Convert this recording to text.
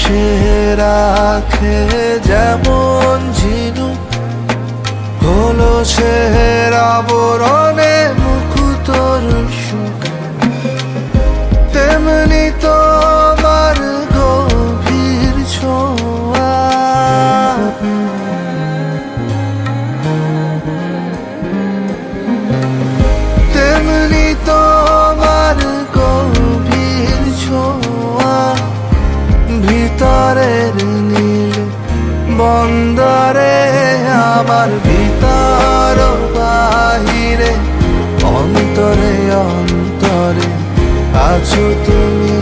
পুষে রাখে যেমন ঝিনুক, হলো সের আবরণে মুকুতর সুখ, তেমনি তোমার গভীর ছোঁয়া। তেমনি তোমার গভীর ছোঁয়া, ভিতরের নীল বন্দরে আমার, ভিতর বাহিরে অন্তরে অন্তরে আছো তুমি।